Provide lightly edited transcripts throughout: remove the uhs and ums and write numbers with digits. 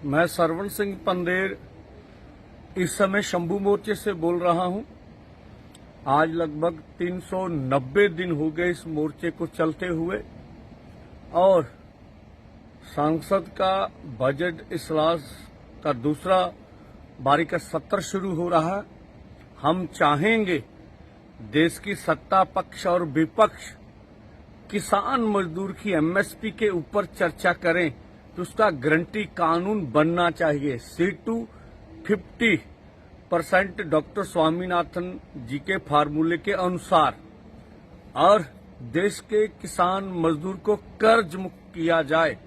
मैं सरवण सिंह पंदेर इस समय शंभू मोर्चे से बोल रहा हूं। आज लगभग 390 दिन हो गए इस मोर्चे को चलते हुए और सांसद का बजट इजलास का दूसरा बारी का सत्र शुरू हो रहा है। हम चाहेंगे देश की सत्ता पक्ष और विपक्ष किसान मजदूर की एमएसपी के ऊपर चर्चा करें तो उसका गारंटी कानून बनना चाहिए। C250% डॉक्टर स्वामीनाथन जी के फार्मूले के अनुसार और देश के किसान मजदूर को कर्ज मुक्त किया जाए।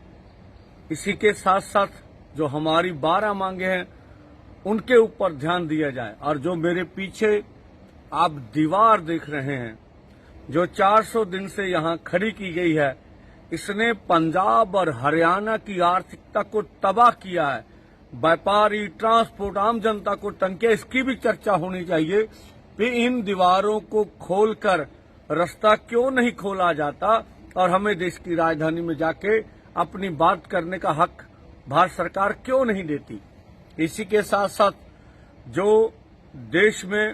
इसी के साथ साथ जो हमारी 12 मांगे हैं उनके ऊपर ध्यान दिया जाए। और जो मेरे पीछे आप दीवार देख रहे हैं जो 400 दिन से यहां खड़ी की गई है, इसने पंजाब और हरियाणा की आर्थिकता को तबाह किया है। व्यापारी, ट्रांसपोर्ट, आम जनता को तंग किया। इसकी भी चर्चा होनी चाहिए कि इन दीवारों को खोलकर रास्ता क्यों नहीं खोला जाता और हमें देश की राजधानी में जाके अपनी बात करने का हक भारत सरकार क्यों नहीं देती। इसी के साथ साथ जो देश में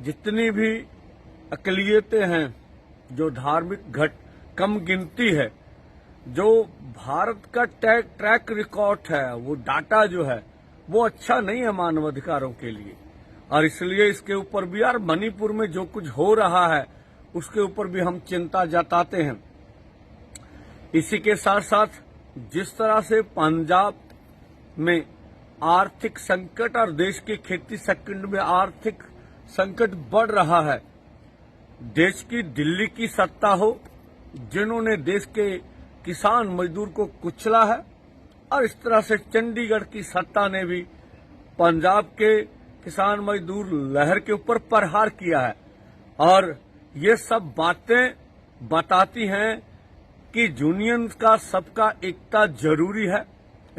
जितनी भी अकलियतें हैं, जो धार्मिक कम गिनती है, जो भारत का ट्रैक रिकॉर्ड है, वो डाटा जो है वो अच्छा नहीं है मानवाधिकारों के लिए। और इसलिए इसके ऊपर भी यार मणिपुर में जो कुछ हो रहा है उसके ऊपर भी हम चिंता जताते हैं। इसी के साथ साथ जिस तरह से पंजाब में आर्थिक संकट और देश के खेती सेक्टर में आर्थिक संकट बढ़ रहा है, देश की दिल्ली की सत्ता हो जिन्होंने देश के किसान मजदूर को कुचला है, और इस तरह से चंडीगढ़ की सत्ता ने भी पंजाब के किसान मजदूर लहर के ऊपर प्रहार किया है। और ये सब बातें बताती हैं कि यूनियन का सबका एकता जरूरी है।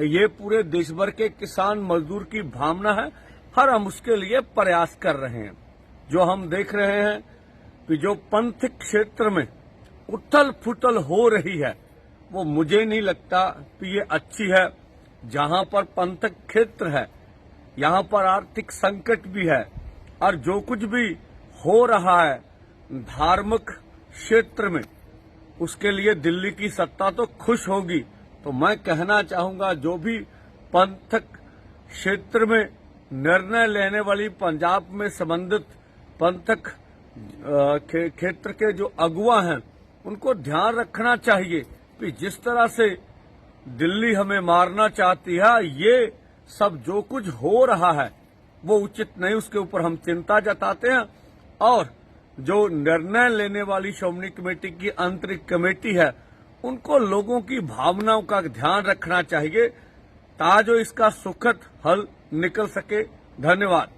ये पूरे देश भर के किसान मजदूर की भावना है और हम उसके लिए प्रयास कर रहे हैं। जो हम देख रहे हैं कि जो पंथिक क्षेत्र में उथल फुथल हो रही है वो मुझे नहीं लगता कि ये अच्छी है। जहां पर पंथक क्षेत्र है यहां पर आर्थिक संकट भी है और जो कुछ भी हो रहा है धार्मिक क्षेत्र में उसके लिए दिल्ली की सत्ता तो खुश होगी। तो मैं कहना चाहूंगा जो भी पंथक क्षेत्र में निर्णय लेने वाली पंजाब में संबंधित पंथक क्षेत्र के जो अगुवा हैं उनको ध्यान रखना चाहिए कि जिस तरह से दिल्ली हमें मारना चाहती है, ये सब जो कुछ हो रहा है वो उचित नहीं। उसके ऊपर हम चिंता जताते हैं और जो निर्णय लेने वाली श्रोमणी कमेटी की आंतरिक कमेटी है उनको लोगों की भावनाओं का ध्यान रखना चाहिए ताकि इसका सुखद हल निकल सके। धन्यवाद।